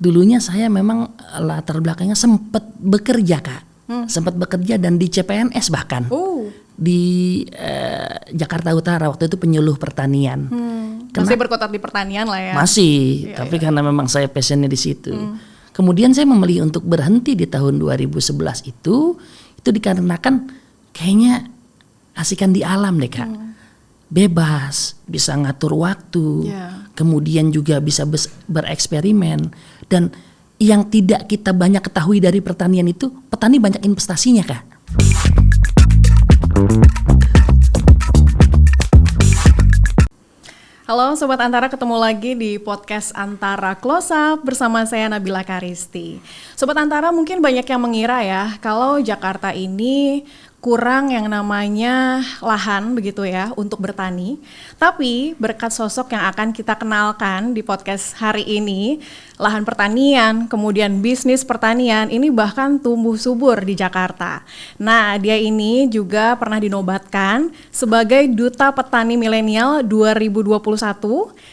dulunya saya memang latar belakangnya sempat bekerja Kak. Sempat bekerja dan di CPNS bahkan. Di Jakarta Utara waktu itu penyuluh pertanian. Masih berkutat di pertanian lah ya. Masih, tapi karena memang saya passionnya di situ. Kemudian saya memilih untuk berhenti di tahun 2011 itu dikarenakan kayaknya asikan di alam deh Kak. Bebas, bisa ngatur waktu, kemudian juga bisa bereksperimen. Dan yang tidak kita banyak ketahui dari pertanian itu, petani banyak investasinya Kak. Halo Sobat Antara, ketemu lagi di podcast Antara Close Up bersama saya Nabila Karisti. Sobat Antara, mungkin banyak yang mengira ya kalau Jakarta ini kurang yang namanya lahan begitu ya untuk bertani. Tapi berkat sosok yang akan kita kenalkan di podcast hari ini, lahan pertanian, kemudian bisnis pertanian ini bahkan tumbuh subur di Jakarta. Nah, dia ini juga pernah dinobatkan sebagai Duta Petani Milenial 2021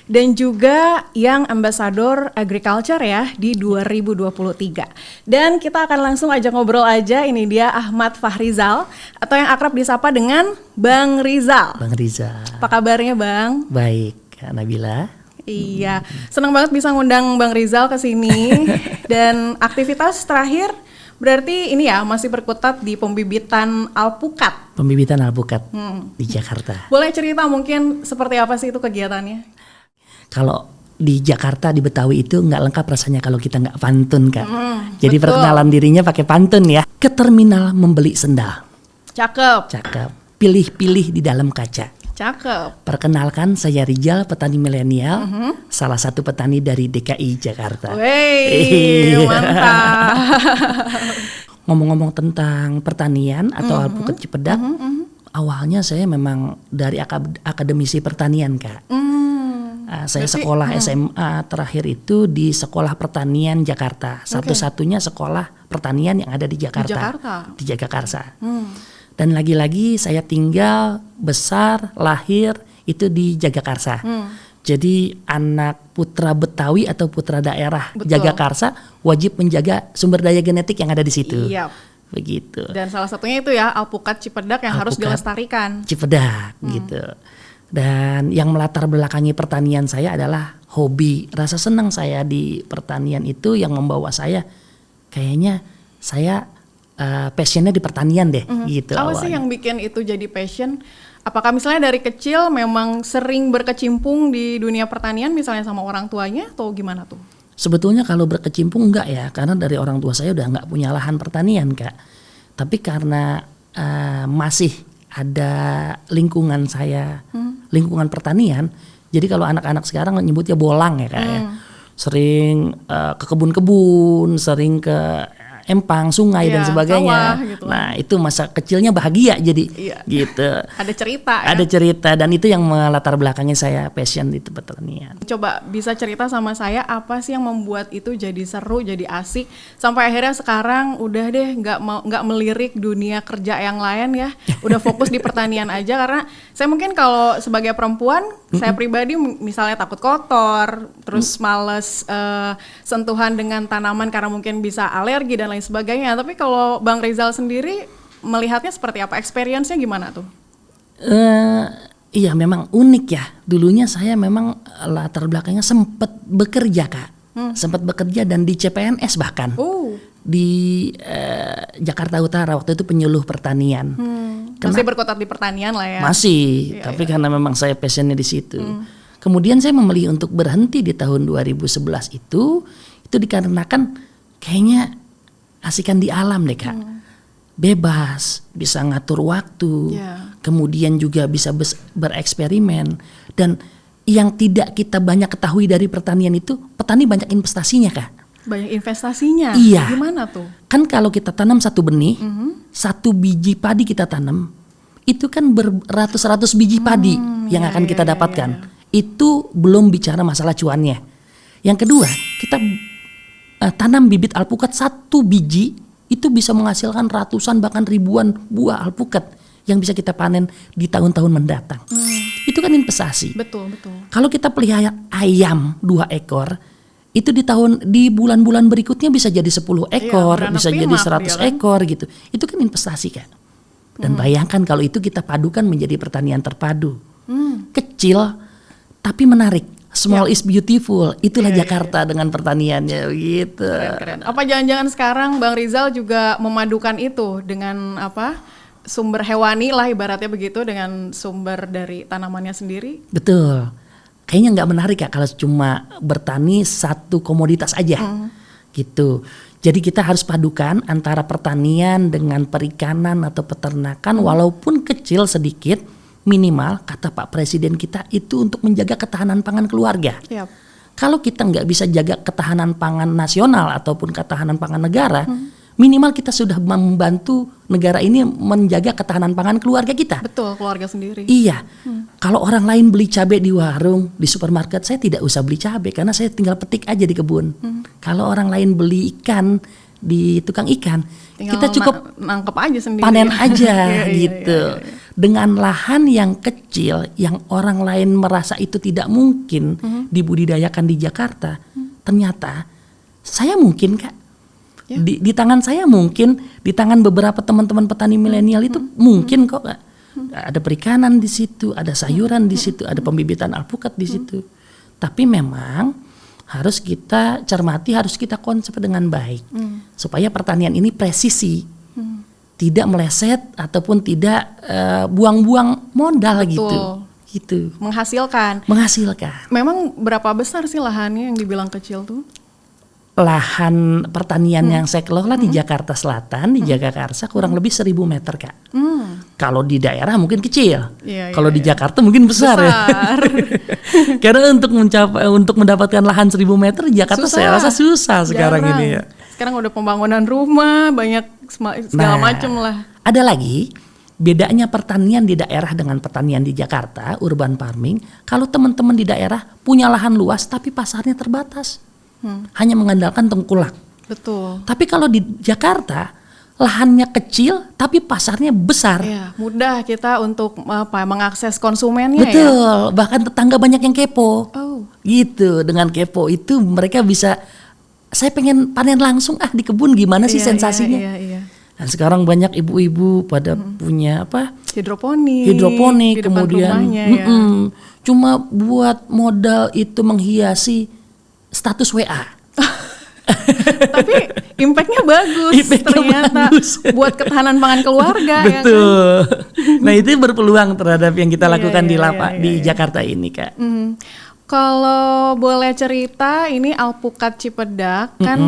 dan juga Young Ambassador Agriculture ya di 2023. Dan kita akan langsung aja ngobrol aja, ini dia Ahmad Fahrizal atau yang akrab disapa dengan Bang Rizal. Bang Rizal. Apa kabarnya Bang? Baik, Kak Nabila. Iya, senang banget bisa ngundang Bang Rizal ke sini. Dan aktivitas terakhir berarti ini ya masih berkutat di pembibitan alpukat. Pembibitan alpukat di Jakarta. Boleh cerita mungkin seperti apa sih itu kegiatannya? Kalau di Jakarta, di Betawi itu nggak lengkap rasanya kalau kita nggak pantun Kak. Jadi betul. perkenalan dirinya pakai pantun ya. Ke terminal membeli sendal. Cakep. Cakep. Pilih-pilih di dalam kaca. Cakep. Perkenalkan, saya Rizal, petani milenial, salah satu petani dari DKI Jakarta. Wey, mantap. Ngomong-ngomong tentang pertanian atau alpukat Cipedak, awalnya saya memang dari akademisi pertanian Kak. Saya sekolah SMA terakhir itu di Sekolah Pertanian Jakarta, satu-satunya sekolah pertanian yang ada di Jakarta. Di Jagakarsa. Dan lagi-lagi saya tinggal, besar, lahir itu di Jagakarsa. Jadi anak putra Betawi atau putra daerah Jagakarsa wajib menjaga sumber daya genetik yang ada di situ. Iya. Begitu. Dan salah satunya itu ya alpukat Cipedak yang harus dilestarikan. Cipedak gitu. Dan yang melatar belakangi pertanian saya adalah hobi. Rasa senang saya di pertanian itu yang membawa saya kayaknya saya passionnya di pertanian deh gitu. Apa sih yang bikin itu jadi passion? Apakah misalnya dari kecil memang sering berkecimpung di dunia pertanian misalnya sama orang tuanya atau gimana tuh? Sebetulnya kalau berkecimpung enggak ya, karena dari orang tua saya udah enggak punya lahan pertanian Kak. Tapi karena masih ada lingkungan saya, lingkungan pertanian, jadi kalau anak-anak sekarang nyebutnya bolang ya Kak ya. Sering ke kebun-kebun, sering ke empang, sungai dan sebagainya. Sawah, gitu. Nah itu masa kecilnya bahagia jadi gitu. Ada cerita ya? Ada cerita dan itu yang melatar belakangnya saya passion di pertanian. Coba bisa cerita sama saya apa sih yang membuat itu jadi seru, jadi asik sampai akhirnya sekarang udah deh nggak melirik dunia kerja yang lain ya, udah fokus di pertanian aja. Karena saya mungkin kalau sebagai perempuan, saya pribadi misalnya takut kotor, terus males sentuhan dengan tanaman karena mungkin bisa alergi dan lain sebagainya. Tapi kalau Bang Rizal sendiri melihatnya seperti apa? Experience-nya gimana tuh? Iya memang unik ya. Dulunya saya memang latar belakangnya sempat bekerja Kak. Sempat bekerja dan di CPNS bahkan. Di Jakarta Utara waktu itu penyuluh pertanian. Masih berkutat di pertanian lah ya. Masih, tapi karena memang saya passionnya di situ. Kemudian saya memilih untuk berhenti di tahun 2011 itu dikarenakan kayaknya asikan di alam deh Kak. Bebas, bisa ngatur waktu, kemudian juga bisa bereksperimen. Dan yang tidak kita banyak ketahui dari pertanian itu, petani banyak investasinya Kak. Banyak investasinya? Iya. Gimana tuh? Kan kalau kita tanam satu benih, satu biji padi kita tanam, itu kan beratus-ratus biji padi yang akan kita dapatkan. Itu belum bicara masalah cuannya. Yang kedua, kita tanam bibit alpukat satu biji itu bisa menghasilkan ratusan bahkan ribuan buah alpukat yang bisa kita panen di tahun-tahun mendatang. Itu kan investasi. Betul. Kalau kita pelihara ayam 2 ekor itu di bulan-bulan berikutnya bisa jadi 10 ekor, beranak bisa jadi pinak 100 dia kan. ekor gitu. Itu kan investasi kan. Dan bayangkan kalau itu kita padukan menjadi pertanian terpadu. Kecil tapi menarik. Small is beautiful. Itulah Jakarta dengan pertaniannya gitu. Keren. Apa jangan-jangan sekarang Bang Rizal juga memadukan itu dengan sumber hewani lah ibaratnya begitu, dengan sumber dari tanamannya sendiri? Betul. Kayaknya nggak menarik ya kalau cuma bertani satu komoditas aja gitu. Jadi kita harus padukan antara pertanian dengan perikanan atau peternakan, walaupun kecil sedikit, minimal kata Pak Presiden kita itu untuk menjaga ketahanan pangan keluarga. Yap. Kalau kita nggak bisa jaga ketahanan pangan nasional ataupun ketahanan pangan negara, minimal kita sudah membantu negara ini menjaga ketahanan pangan keluarga kita. Betul, keluarga sendiri. Iya. Kalau orang lain beli cabai di warung, di supermarket, saya tidak usah beli cabai karena saya tinggal petik aja di kebun. Kalau orang lain beli ikan di tukang ikan, Tinggal kita cukup nangkep aja sendiri. panen aja Iya, gitu. iya. Dengan lahan yang kecil yang orang lain merasa itu tidak mungkin dibudidayakan di Jakarta, ternyata saya mungkin Kak. Ya. Di tangan saya mungkin, di tangan beberapa teman-teman petani milenial itu mungkin kok Kak. Ada perikanan di situ, ada sayuran di situ, ada pembibitan alpukat di situ. Tapi memang harus kita cermati, harus kita konsep dengan baik supaya pertanian ini presisi. Tidak meleset ataupun tidak buang-buang modal. Betul. gitu. Menghasilkan. Memang berapa besar sih lahannya yang dibilang kecil tuh? Lahan pertanian yang saya kelola di Jakarta Selatan, di Jagakarsa kurang lebih 1.000 meter Kak. Kalau di daerah mungkin kecil, kalau di Jakarta mungkin besar. Ya. Karena untuk mendapatkan lahan 1.000 meter di Jakarta Susah. saya rasa susah sekarang Jarang. ini ya. Sekarang udah pembangunan rumah, banyak segala macam lah. Ada lagi bedanya pertanian di daerah dengan pertanian di Jakarta, urban farming. Kalau teman-teman di daerah punya lahan luas tapi pasarnya terbatas, hanya mengandalkan tengkulak. Betul. Tapi kalau di Jakarta lahannya kecil tapi pasarnya besar. Iya, mudah kita untuk mengakses konsumennya. Betul, bahkan tetangga banyak yang kepo. Oh. Gitu, dengan kepo itu mereka bisa, saya pengen panen langsung di kebun, gimana sih sensasinya? Iya. Dan sekarang banyak ibu-ibu pada punya hidroponik di depan kemudian rumahnya, ya. Cuma buat modal itu menghiasi status WA. Tapi impactnya bagus. Ternyata buat ketahanan pangan keluarga. Betul. Ya kan? Nah itu berpeluang terhadap yang kita lakukan di Jakarta ini Kak. Kalau boleh cerita, ini alpukat Cipedak kan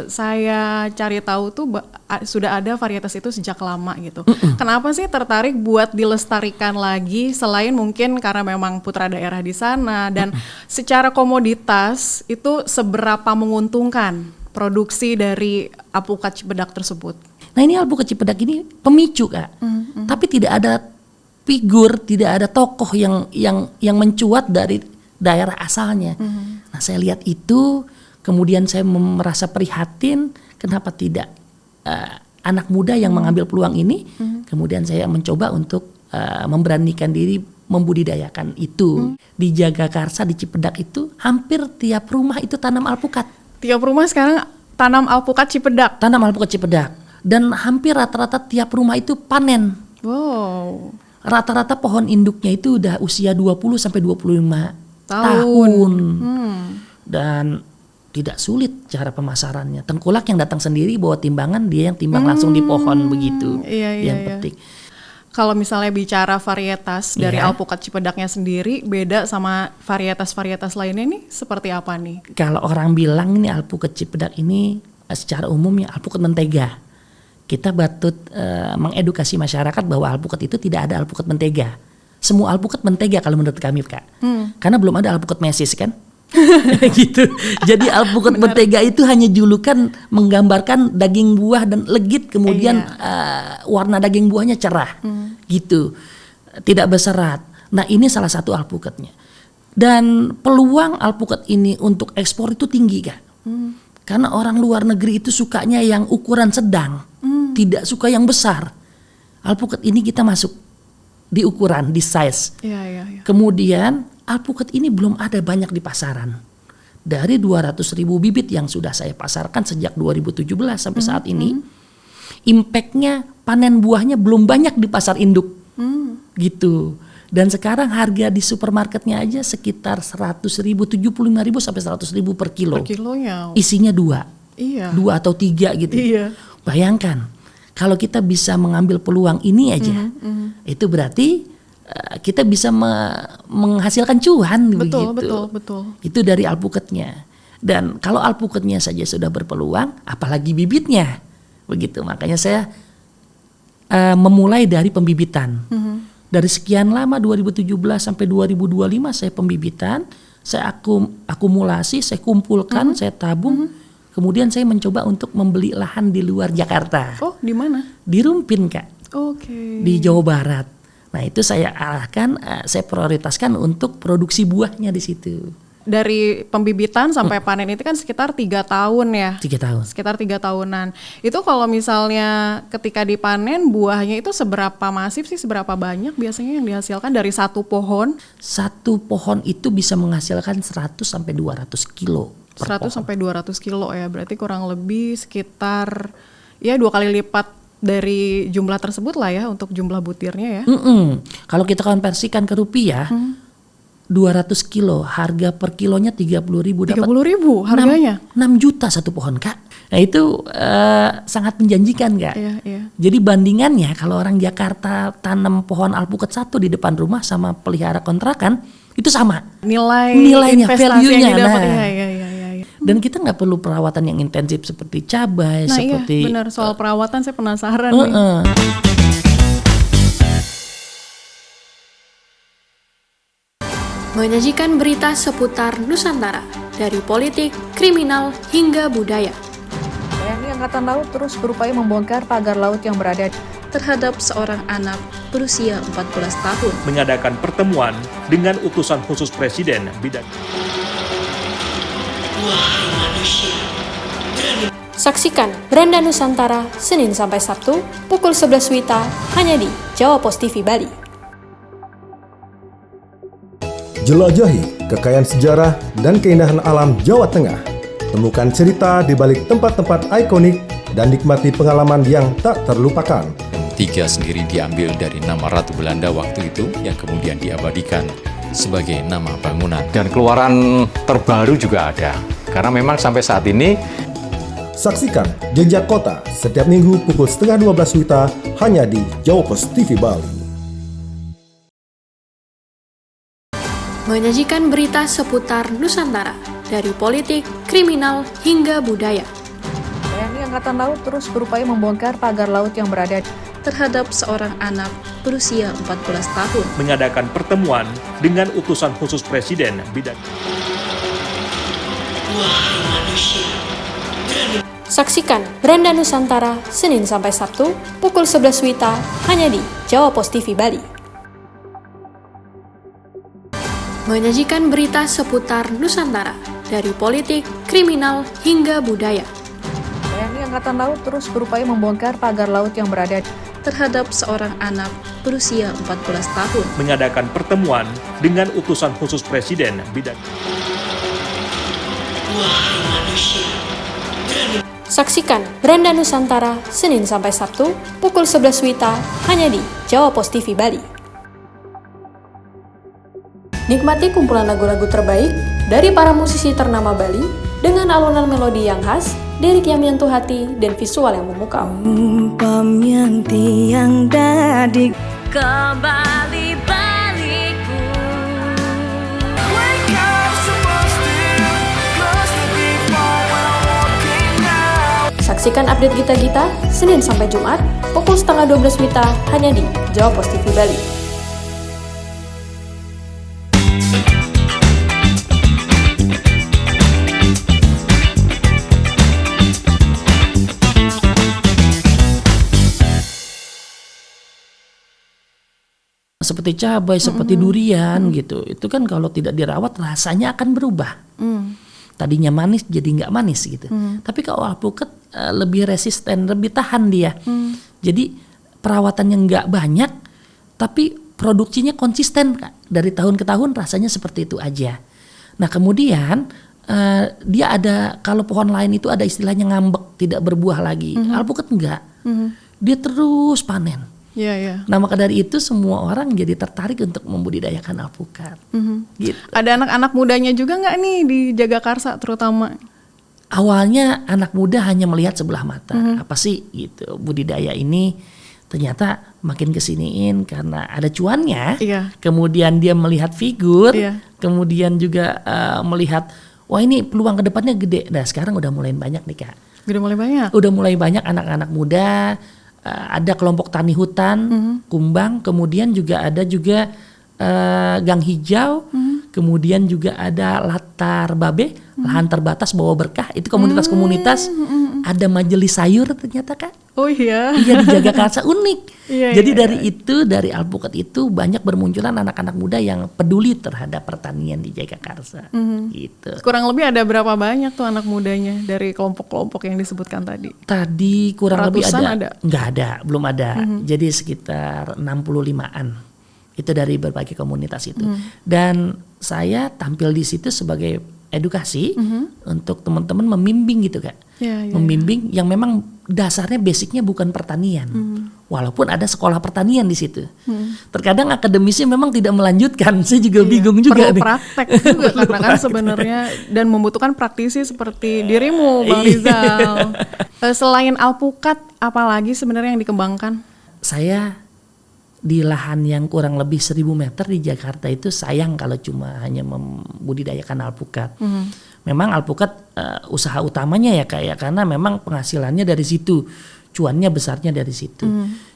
saya cari tahu tuh sudah ada varietas itu sejak lama gitu. Kenapa sih tertarik buat dilestarikan lagi, selain mungkin karena memang putra daerah di sana, dan secara komoditas itu seberapa menguntungkan produksi dari alpukat Cipedak tersebut? Nah ini alpukat Cipedak ini pemicu Kak, tapi tidak ada figur, tidak ada tokoh yang mencuat dari daerah asalnya. Nah saya lihat itu, kemudian saya merasa prihatin, kenapa tidak anak muda yang mengambil peluang ini. Kemudian saya mencoba untuk memberanikan diri membudidayakan itu. Di Jagakarsa, di Cipedak itu hampir tiap rumah itu tanam alpukat. Tiap rumah sekarang tanam alpukat Cipedak? Tanam alpukat Cipedak. Dan hampir rata-rata tiap rumah itu panen. Wow. Rata-rata pohon induknya itu udah usia 20 sampai 25 tahun. Dan tidak sulit cara pemasarannya. Tengkulak yang datang sendiri bawa timbangan, dia yang timbang langsung di pohon begitu. Yang petik. Kalau misalnya bicara varietas dari alpukat Cipedaknya sendiri, beda sama varietas-varietas lainnya nih seperti apa nih? Kalau orang bilang ini alpukat Cipedak ini secara umum ya alpukat mentega. Kita patut mengedukasi masyarakat bahwa alpukat itu tidak ada alpukat mentega. Semua alpukat mentega kalau menurut kami Kak. Karena belum ada alpukat mesis kan. Gitu. Jadi alpukat mentega itu hanya julukan menggambarkan daging buah dan legit, kemudian warna daging buahnya cerah. Gitu. Tidak berserat. Nah ini salah satu alpukatnya. Dan peluang alpukat ini untuk ekspor itu tinggi Kak. Karena orang luar negeri itu sukanya yang ukuran sedang. Tidak suka yang besar. Alpukat ini kita masuk di ukuran, di size. Kemudian alpukat ini belum ada banyak di pasaran. dari 200.000 bibit yang sudah saya pasarkan sejak 2017 sampai saat ini, impactnya panen buahnya belum banyak di pasar induk, gitu. Dan sekarang harga di supermarketnya aja sekitar 100.000, 75.000 sampai 100.000 per kilo. Per kilonya. Isinya 2, Iya. 2 atau 3 gitu. Iya. Bayangkan kalau kita bisa mengambil peluang ini aja, itu berarti kita bisa menghasilkan cuan. Betul, begitu. betul. Itu dari alpukatnya. Dan kalau alpukatnya saja sudah berpeluang, apalagi bibitnya, begitu. Makanya saya memulai dari pembibitan. Dari sekian lama 2017 sampai 2025 saya pembibitan, saya akumulasi, saya kumpulkan, saya tabung. Kemudian saya mencoba untuk membeli lahan di luar Jakarta. Oh, di mana? Di Rumpin, Kak. Oke. Di Jawa Barat. Nah, itu saya arahkan, saya prioritaskan untuk produksi buahnya di situ. Dari pembibitan sampai panen itu kan sekitar 3 tahun ya? 3 tahun. Sekitar 3 tahunan. Itu kalau misalnya ketika dipanen buahnya itu seberapa masif sih, seberapa banyak biasanya yang dihasilkan dari satu pohon? Satu pohon itu bisa menghasilkan 100 sampai 200 kilo. 100 sampai 200 kilo ya, berarti kurang lebih sekitar ya 2 kali lipat dari jumlah tersebut lah ya untuk jumlah butirnya ya. Kalau kita konversikan ke rupiah, 200 kilo, harga per kilonya 30.000. 30.000 harganya? 6 juta satu pohon, Kak. Nah itu sangat menjanjikan, Kak. Iya. Jadi bandingannya kalau orang Jakarta tanam pohon alpukat 1 di depan rumah sama pelihara kontrakan, itu sama. Nilainya, value-nya. Iya. Dan kita nggak perlu perawatan yang intensif seperti cabai, Nah seperti iya benar, soal perawatan saya penasaran nih. Menyajikan berita seputar Nusantara, dari politik, kriminal, hingga budaya. TNI Angkatan Laut terus berupaya membongkar pagar laut yang berada Terhadap seorang anak berusia 14 tahun. Mengadakan pertemuan dengan utusan khusus Presiden bidang. Saksikan Beranda Nusantara Senin sampai Sabtu pukul 11 WITA hanya di Jawa Pos TV Bali. Jelajahi kekayaan sejarah dan keindahan alam Jawa Tengah. Temukan cerita di balik tempat-tempat ikonik dan nikmati pengalaman yang tak terlupakan. 3 sendiri diambil dari nama Ratu Belanda waktu itu yang kemudian diabadikan sebagai nama bangunan. Dan keluaran terbaru juga ada. Karena memang sampai saat ini Saksikan Jejak Kota setiap minggu pukul 11:30 WITA hanya di Jawa Pos TV Bali. Menyajikan berita seputar Nusantara, dari politik, kriminal, hingga budaya. TNI Angkatan Laut terus berupaya membongkar pagar laut yang berada Terhadap seorang anak berusia 14 tahun. Mengadakan pertemuan dengan utusan khusus Presiden bidang. Saksikan Beranda Nusantara Senin sampai Sabtu pukul 11 WITA hanya di Jawa Pos TV Bali. Menyajikan berita seputar Nusantara, dari politik, kriminal, hingga budaya. TNI Angkatan Laut terus berupaya membongkar pagar laut yang berada Terhadap seorang anak berusia 14 tahun. Mengadakan pertemuan dengan utusan khusus Presiden bidang. Saksikan Beranda Nusantara Senin sampai Sabtu pukul 11 WITA hanya di Jawa Pos TV Bali. Nikmati kumpulan lagu-lagu terbaik dari para musisi ternama Bali dengan alunan melodi yang khas, lirik yang menyentuh hati, dan visual yang memukau. Umpam yang tiang dadik kembali baliku. Saksikan update Gita-Gita Senin sampai Jumat pukul 11:30 WITA hanya di Jawa Pos TV Bali. Seperti cabai, seperti durian gitu. Itu kan kalau tidak dirawat rasanya akan berubah. Tadinya manis jadi nggak manis gitu. Tapi kalau alpukat lebih resisten, lebih tahan dia. Jadi perawatannya nggak banyak, tapi produksinya konsisten, Kak. Dari tahun ke tahun rasanya seperti itu aja. Nah kemudian dia ada, kalau pohon lain itu ada istilahnya ngambek, tidak berbuah lagi. Alpukat enggak, dia terus panen. Iya. Nah maka dari itu semua orang jadi tertarik untuk membudidayakan alpukat. Gitu. Ada anak-anak mudanya juga nggak nih di Jagakarsa terutama? Awalnya anak muda hanya melihat sebelah mata, apa sih gitu budidaya ini. Ternyata makin kesiniin karena ada cuannya. Iya. Kemudian dia melihat figur, Iya. kemudian juga melihat, wah ini peluang kedepannya gede. Nah sekarang udah mulai banyak nih Kak. Udah mulai banyak. Udah mulai banyak anak-anak muda, ada kelompok tani hutan, kumbang, kemudian juga ada juga gang hijau, kemudian juga ada latar babe, lahan terbatas bawa berkah, itu komunitas-komunitas, ada majelis sayur ternyata Kak. Oh iya. Iya di Jagakarsa unik. Iya, Jadi iya. dari alpukat itu banyak bermunculan anak-anak muda yang peduli terhadap pertanian di Jagakarsa. Gitu. Kurang lebih ada berapa banyak tuh anak mudanya dari kelompok-kelompok yang disebutkan tadi? Tadi kurang lebih Ratusan ada. Nggak ada, belum ada. Jadi sekitar 65-an. Itu dari berbagai komunitas itu. Dan saya tampil di situ sebagai edukasi untuk teman-teman membimbing gitu Kak. Membimbing yang memang dasarnya basicnya bukan pertanian. Walaupun ada sekolah pertanian di situ. Terkadang akademisi memang tidak melanjutkan. Saya juga bingung juga. Perlu praktek juga karena kan sebenarnya dan membutuhkan praktisi seperti dirimu Bang Rizal. Selain alpukat, apalagi sebenarnya yang dikembangkan? Saya di lahan yang kurang lebih 1000 meter di Jakarta itu sayang kalau cuma hanya membudidayakan alpukat. Memang alpukat usaha utamanya ya Kak ya, karena memang penghasilannya dari situ, cuannya besarnya dari situ.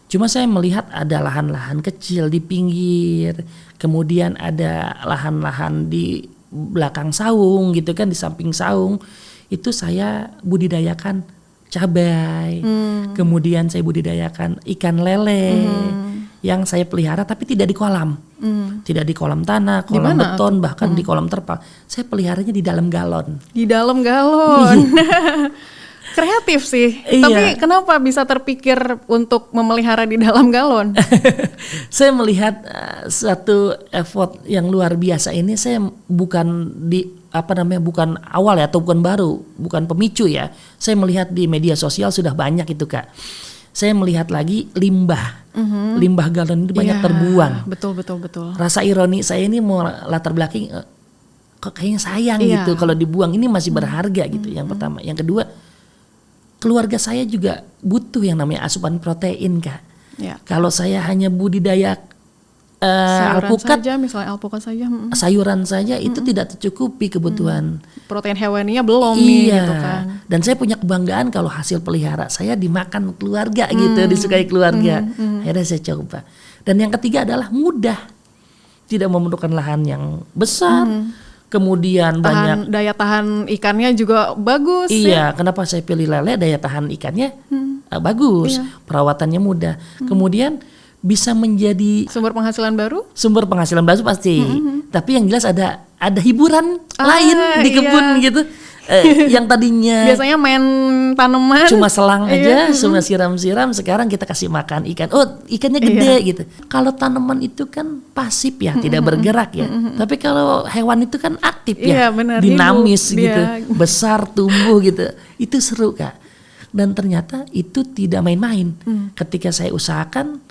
Cuma saya melihat ada lahan-lahan kecil di pinggir, kemudian ada lahan-lahan di belakang saung gitu kan, di samping saung itu saya budidayakan cabai, kemudian saya budidayakan ikan lele. Yang saya pelihara tapi tidak di kolam, tidak di kolam tanah, kolam beton, bahkan di kolam terpal. Saya peliharanya di dalam galon. Di dalam galon. Kreatif sih. Iya. Tapi kenapa bisa terpikir untuk memelihara di dalam galon? Saya melihat satu effort yang luar biasa ini. Saya bukan bukan awal ya, atau bukan baru, bukan pemicu ya. Saya melihat di media sosial sudah banyak itu Kak. Saya melihat lagi limbah galon itu banyak terbuang. Betul. Rasa ironi saya ini mau latar belakang, kok kayaknya sayang gitu kalau dibuang, ini masih berharga gitu. Yang pertama, yang kedua, keluarga saya juga butuh yang namanya asupan protein Kak. Kalau saya hanya budidaya alpukat saja, misalnya alpukat saja, sayuran saja itu tidak tercukupi kebutuhan protein hewaninya belum nih gitu kan. Dan saya punya kebanggaan kalau hasil pelihara saya dimakan keluarga gitu, disukai keluarga. Akhirnya saya coba. Dan yang ketiga adalah mudah, tidak memerlukan lahan yang besar. Kemudian banyak daya tahan ikannya juga bagus. Iya, kenapa saya pilih lele? Daya tahan ikannya bagus, perawatannya mudah. Kemudian bisa menjadi sumber penghasilan baru? Sumber penghasilan baru pasti. Tapi yang jelas ada hiburan lain di kebun gitu. Yang tadinya biasanya main tanaman cuma selang aja, cuma siram-siram, sekarang kita kasih makan ikan. Oh, ikannya gede gitu. Kalau tanaman itu kan pasif ya, tidak bergerak ya. Tapi kalau hewan itu kan aktif ya, bener, dinamis gitu, besar, tumbuh gitu. Itu seru Kak. Dan ternyata itu tidak main-main. Ketika saya usahakan,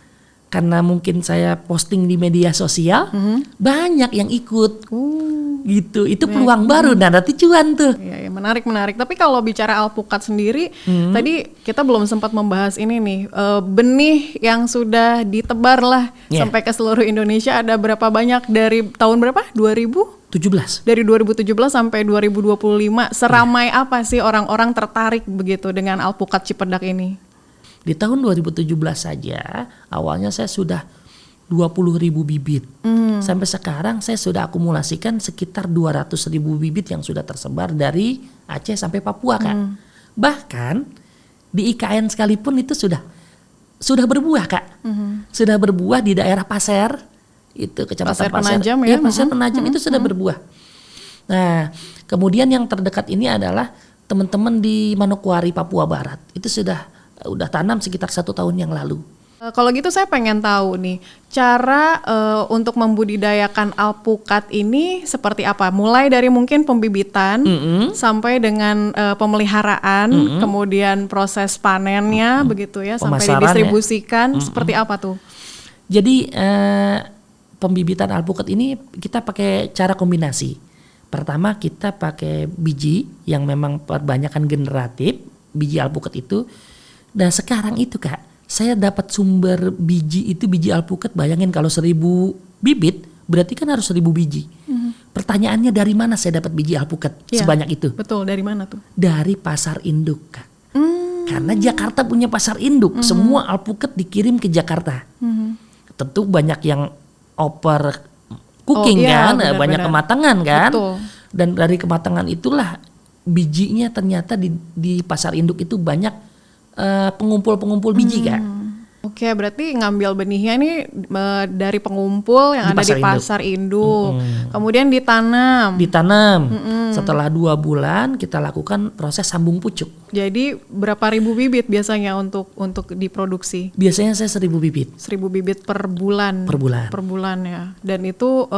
karena mungkin saya posting di media sosial, banyak yang ikut, gitu. Itu peluang baru, nah nanti cuan tuh. Iya, menarik. Tapi kalau bicara alpukat sendiri, tadi kita belum sempat membahas ini nih, benih yang sudah ditebar lah sampai ke seluruh Indonesia ada berapa banyak dari tahun berapa? 2017. Dari 2017 sampai 2025, seramai apa sih orang-orang tertarik begitu dengan alpukat Cipedak ini? Di tahun 2017 saja, awalnya saya sudah 20.000 bibit. Sampai sekarang saya sudah akumulasikan sekitar 200.000 bibit yang sudah tersebar dari Aceh sampai Papua Kak. Bahkan di IKN sekalipun itu sudah berbuah Kak. Sudah berbuah di daerah Pasir, itu Kecamatan Pasir. Penajam ya. Pasir Penajam itu sudah berbuah. Nah, kemudian yang terdekat ini adalah teman-teman di Manokwari, Papua Barat. Itu udah tanam sekitar 1 tahun yang lalu. Kalau gitu saya pengen tahu nih, cara untuk membudidayakan alpukat ini seperti apa? Mulai dari mungkin pembibitan sampai dengan pemeliharaan, kemudian proses panennya begitu ya, sampai Pemasaran didistribusikan, seperti apa tuh? Jadi pembibitan alpukat ini kita pakai cara kombinasi. Pertama kita pakai biji yang memang perbanyakan generatif, biji alpukat itu. Dan sekarang itu Kak, saya dapat sumber biji itu biji alpukat, bayangin kalau 1000 bibit berarti kan harus 1000 biji. Pertanyaannya dari mana saya dapat biji alpukat sebanyak itu? Betul, dari mana tuh? Dari pasar induk Kak. Karena Jakarta punya pasar induk, semua alpukat dikirim ke Jakarta. Tentu banyak yang over cooking kan, banyak kematangan kan. Betul. Dan dari kematangan itulah bijinya ternyata di pasar induk itu banyak pengumpul-pengumpul biji Kak. Oke, berarti ngambil benihnya ini dari pengumpul yang ada di pasar induk. Kemudian ditanam. Setelah 2 bulan kita lakukan proses sambung pucuk. Jadi berapa ribu bibit biasanya untuk diproduksi? Biasanya saya 1000 bibit. 1000 bibit per bulan. Per bulan ya. Dan itu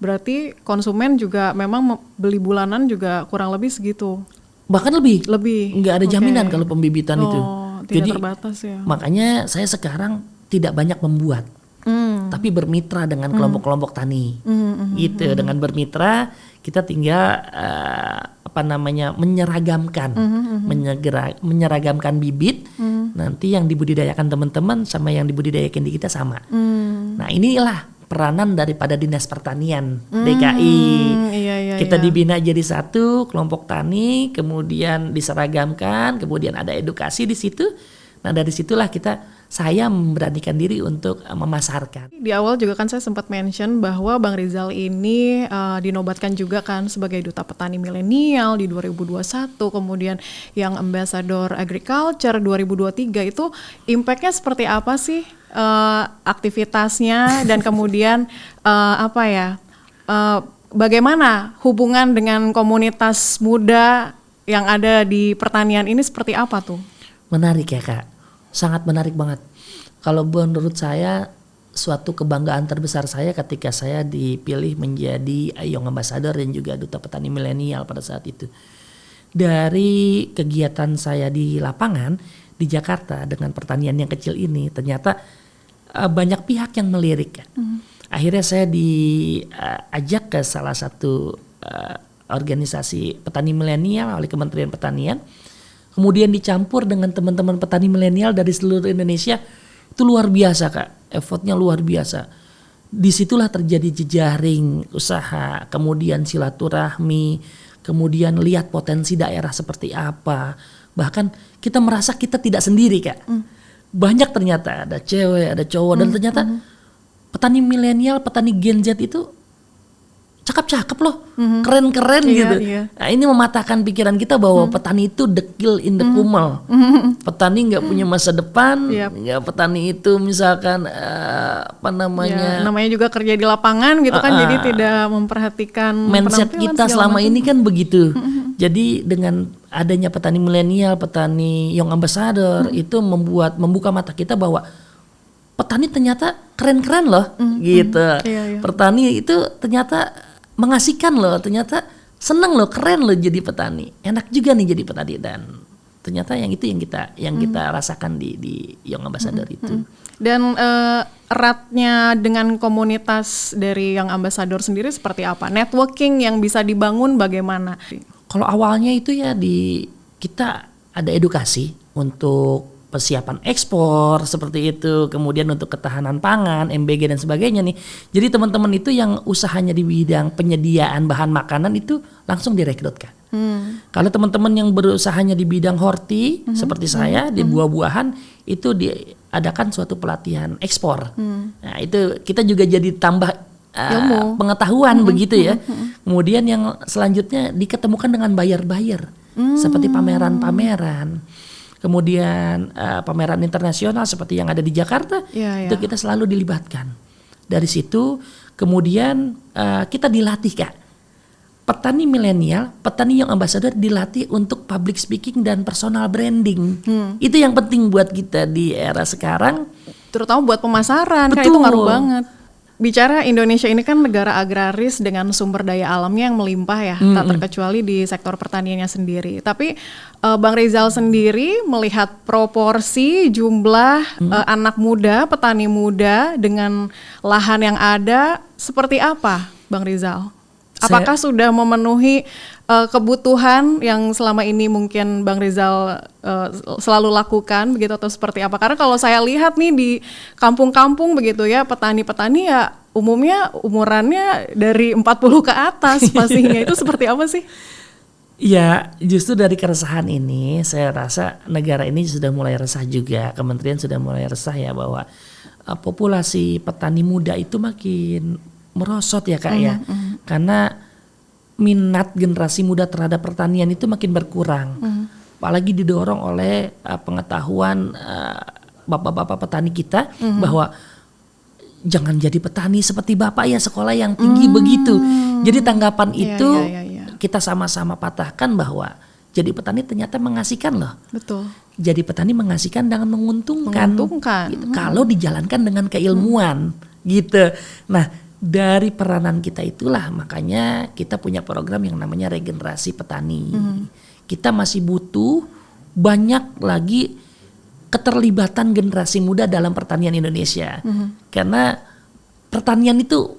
berarti konsumen juga memang beli bulanan juga kurang lebih segitu. Bahkan lebih. Nggak ada jaminan kalau pembibitan itu. Tidak jadi terbatas ya. Makanya saya sekarang tidak banyak membuat, tapi bermitra dengan kelompok-kelompok tani. Gitu. Dengan bermitra kita tinggal menyeragamkan bibit. Nanti yang dibudidayakan teman-teman sama yang dibudidayakan di kita sama. Nah inilah peranan daripada Dinas Pertanian DKI. Kita dibina jadi satu kelompok tani, kemudian diseragamkan, kemudian ada edukasi di situ. Nah dari situlah saya memberanikan diri untuk memasarkan. Di awal juga kan saya sempat mention bahwa Bang Rizal ini dinobatkan juga kan sebagai Duta Petani Milenial di 2021, kemudian yang Ambassador Agriculture 2023 itu impactnya seperti apa sih aktivitasnya dan kemudian bagaimana hubungan dengan komunitas muda yang ada di pertanian ini seperti apa tuh? Menarik ya Kak, sangat menarik banget. Kalau menurut saya suatu kebanggaan terbesar saya ketika saya dipilih menjadi Young Ambassador dan juga Duta Petani Milenial pada saat itu. Dari kegiatan saya di lapangan di Jakarta dengan pertanian yang kecil ini, ternyata banyak pihak yang melirik Kak. Akhirnya saya diajak ke salah satu organisasi petani milenial oleh Kementerian Pertanian. Kemudian dicampur dengan teman-teman petani milenial dari seluruh Indonesia. Itu luar biasa Kak, effortnya luar biasa. Disitulah terjadi jejaring usaha, kemudian silaturahmi, kemudian lihat potensi daerah seperti apa. Bahkan kita merasa kita tidak sendiri Kak. Banyak ternyata, ada cewek, ada cowok, dan ternyata petani milenial, petani Gen Z itu cakep-cakep loh, keren-keren gitu. Nah ini mematahkan pikiran kita bahwa petani itu dekil in the kumel. Petani nggak punya masa depan, nggak petani itu misalkan namanya juga kerja di lapangan gitu kan, jadi tidak memperhatikan mindset kita selama ini kan begitu. Jadi dengan adanya petani milenial, petani Young Ambassador itu membuka mata kita bahwa petani ternyata keren-keren loh gitu. Petani itu ternyata mengasihkan loh, ternyata seneng loh, keren loh jadi petani, enak juga nih jadi petani. Dan ternyata yang kita rasakan di Young Ambassador itu. Dan eratnya dengan komunitas dari Young Ambassador sendiri seperti apa? Networking yang bisa dibangun bagaimana? Kalau awalnya itu ya kita ada edukasi untuk persiapan ekspor seperti itu, kemudian untuk ketahanan pangan, MBG dan sebagainya nih. Jadi teman-teman itu yang usahanya di bidang penyediaan bahan makanan itu langsung direkrut Kak. Kalau teman-teman yang berusahanya di bidang horti seperti saya di buah-buahan itu diadakan suatu pelatihan ekspor. Nah itu kita juga jadi tambah pengetahuan begitu ya. Kemudian yang selanjutnya diketemukan dengan buyer-buyer seperti pameran-pameran. Kemudian pameran internasional seperti yang ada di Jakarta, itu kita selalu dilibatkan. Dari situ kemudian kita dilatih Kak. Petani milenial, petani Young Ambassador dilatih untuk public speaking dan personal branding. Itu yang penting buat kita di era sekarang. terutama buat pemasaran, kan itu ngaruh banget. Bicara Indonesia ini kan negara agraris dengan sumber daya alamnya yang melimpah ya, tak terkecuali di sektor pertaniannya sendiri. Tapi Bang Rizal sendiri melihat proporsi jumlah anak muda, petani muda dengan lahan yang ada seperti apa, Bang Rizal? Apakah sudah memenuhi kebutuhan yang selama ini mungkin Bang Rizal selalu lakukan begitu atau seperti apa? Karena kalau saya lihat nih di kampung-kampung begitu ya, petani-petani ya umumnya umurannya dari 40 ke atas pastinya. Itu seperti apa sih? Ya, justru dari keresahan ini saya rasa negara ini sudah mulai resah juga, kementerian sudah mulai resah ya bahwa populasi petani muda itu makin merosot ya Kak ya. Karena minat generasi muda terhadap pertanian itu makin berkurang. Apalagi didorong oleh pengetahuan bapak-bapak petani kita bahwa jangan jadi petani seperti bapak ya, sekolah yang tinggi begitu. Jadi tanggapan itu kita sama-sama patahkan bahwa jadi petani ternyata mengasihkan loh. Betul. Jadi petani mengasihkan dan menguntungkan. Gitu. Kalau dijalankan dengan keilmuan gitu. Nah, dari peranan kita itulah makanya kita punya program yang namanya regenerasi petani. Kita masih butuh banyak lagi keterlibatan generasi muda dalam pertanian Indonesia. Karena pertanian itu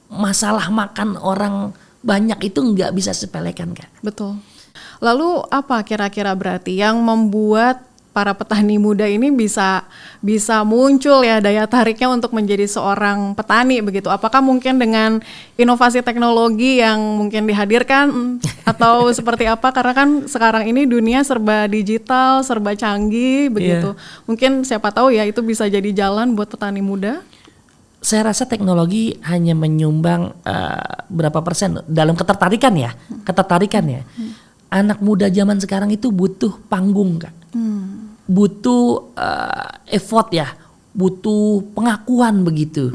masalah makan orang banyak itu nggak bisa sepelekan Kak. Betul. Lalu apa kira-kira berarti yang membuat para petani muda ini bisa muncul ya daya tariknya untuk menjadi seorang petani begitu? Apakah mungkin dengan inovasi teknologi yang mungkin dihadirkan atau seperti apa? Karena kan sekarang ini dunia serba digital, serba canggih begitu. Mungkin siapa tahu ya itu bisa jadi jalan buat petani muda. Saya rasa teknologi hanya menyumbang berapa persen dalam ketertarikan ya. Anak muda zaman sekarang itu butuh panggung Kak. Butuh effort ya, butuh pengakuan begitu.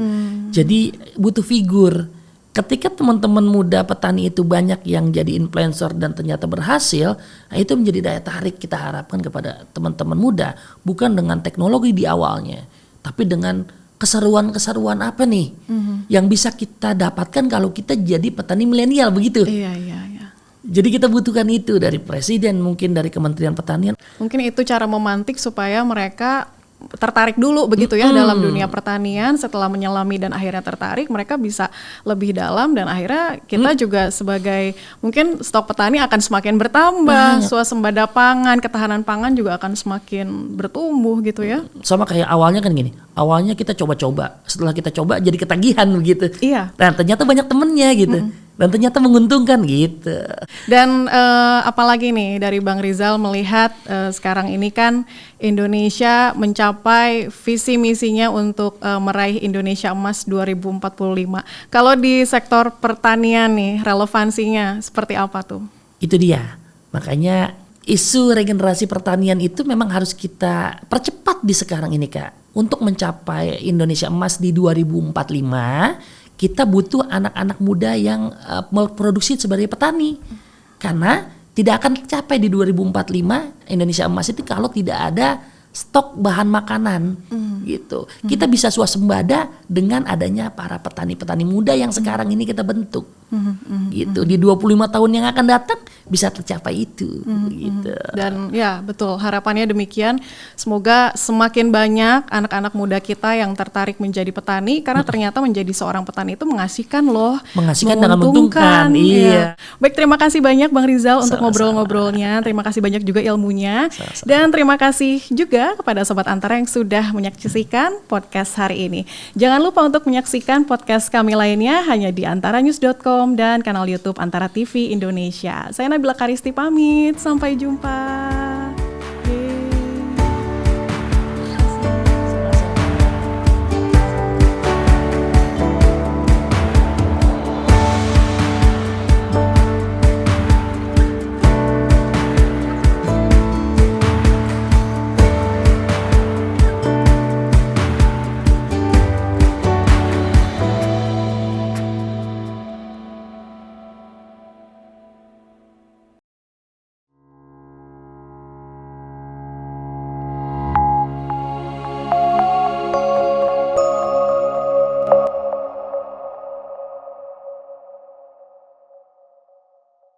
Jadi butuh figur. Ketika teman-teman muda petani itu banyak yang jadi influencer dan ternyata berhasil, nah itu menjadi daya tarik kita harapkan kepada teman-teman muda. Bukan dengan teknologi di awalnya, tapi dengan keseruan-keseruan apa nih yang bisa kita dapatkan kalau kita jadi petani milenial begitu. Iya. Jadi kita butuhkan itu dari presiden, mungkin dari Kementerian Pertanian. Mungkin itu cara memantik supaya mereka tertarik dulu begitu ya dalam dunia pertanian. Setelah menyelami dan akhirnya tertarik, mereka bisa lebih dalam dan akhirnya kita juga sebagai mungkin stok petani akan semakin bertambah, swasembada pangan, ketahanan pangan juga akan semakin bertumbuh gitu ya. Sama kayak awalnya kan gini, awalnya kita coba-coba, setelah kita coba jadi ketagihan begitu. Iya. Nah ternyata banyak temennya gitu. Dan ternyata menguntungkan gitu. Dan apalagi nih dari Bang Rizal melihat sekarang ini kan Indonesia mencapai visi misinya untuk meraih Indonesia Emas 2045. Kalau di sektor pertanian nih relevansinya seperti apa tuh? Itu dia. Makanya isu regenerasi pertanian itu memang harus kita percepat di sekarang ini Kak. Untuk mencapai Indonesia Emas di 2045 kita butuh anak-anak muda yang memproduksi sebagai petani. Karena tidak akan tercapai di 2045 Indonesia Emas itu kalau tidak ada stok bahan makanan gitu. Kita bisa swasembada dengan adanya para petani-petani muda yang sekarang ini kita bentuk. Gitu. Di 25 tahun yang akan datang bisa tercapai itu gitu. Dan ya betul, harapannya demikian. Semoga semakin banyak anak-anak muda kita yang tertarik menjadi petani karena ternyata menjadi seorang petani itu mengasihkan loh. Mengasihkan dan menguntungkan. Iya. Baik, terima kasih banyak Bang Rizal untuk ngobrol-ngobrolnya. Terima kasih banyak juga ilmunya. Dan terima kasih juga kepada Sobat Antara yang sudah menyaksikan podcast hari ini. Jangan lupa untuk menyaksikan podcast kami lainnya hanya di antaranews.com dan kanal YouTube Antara TV Indonesia. Saya Nabila Karisti pamit, sampai jumpa.